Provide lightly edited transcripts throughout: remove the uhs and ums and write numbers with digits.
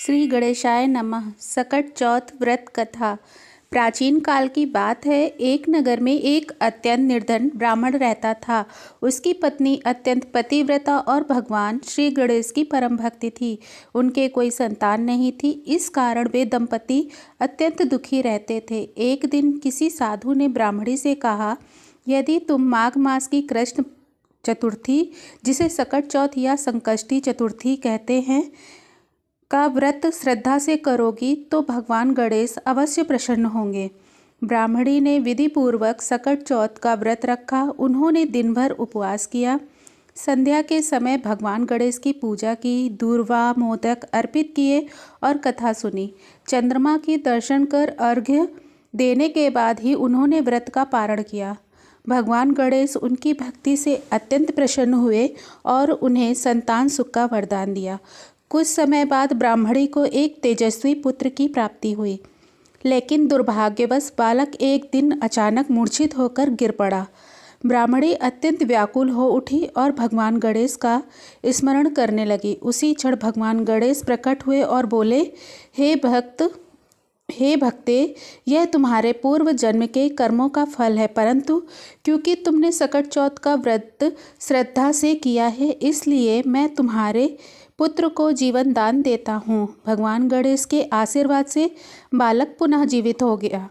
श्री गणेशाय नमः। सकट चौथ व्रत कथा। प्राचीन काल की बात है। एक नगर में एक अत्यंत निर्धन ब्राह्मण रहता था। उसकी पत्नी अत्यंत पतिव्रता और भगवान श्री गणेश की परम भक्ति थी। उनके कोई संतान नहीं थी। इस कारण वे दंपति अत्यंत दुखी रहते थे। एक दिन किसी साधु ने ब्राह्मणी से कहा, यदि तुम माघ मास की कृष्ण चतुर्थी, जिसे सकट चौथ या संकष्टी चतुर्थी कहते हैं, का व्रत श्रद्धा से करोगी तो भगवान गणेश अवश्य प्रसन्न होंगे। ब्राह्मणी ने विधि पूर्वक सकट चौथ का व्रत रखा। उन्होंने दिन भर उपवास किया। संध्या के समय भगवान गणेश की पूजा की, दूर्वा मोदक अर्पित किए और कथा सुनी। चंद्रमा की दर्शन कर अर्घ्य देने के बाद ही उन्होंने व्रत का पारण किया। भगवान गणेश उनकी भक्ति से अत्यंत प्रसन्न हुए और उन्हें संतान सुख का वरदान दिया। कुछ समय बाद ब्राह्मणी को एक तेजस्वी पुत्र की प्राप्ति हुई, लेकिन दुर्भाग्यवश बालक एक दिन अचानक मूर्छित होकर गिर पड़ा। ब्राह्मणी अत्यंत व्याकुल हो उठी और भगवान गणेश का स्मरण करने लगी। उसी क्षण भगवान गणेश प्रकट हुए और बोले, हे भक्ते, यह तुम्हारे पूर्व जन्म के कर्मों का फल है, परंतु क्योंकि तुमने सकट चौथ का व्रत श्रद्धा से किया है, इसलिए मैं तुम्हारे पुत्र को जीवन दान देता हूँ। भगवान गणेश के आशीर्वाद से बालक पुनः जीवित हो गया।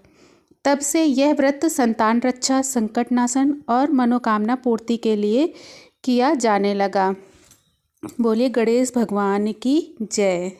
तब से यह व्रत संतान रक्षा, संकट नाशन और मनोकामना पूर्ति के लिए किया जाने लगा। बोलिए गणेश भगवान की जय।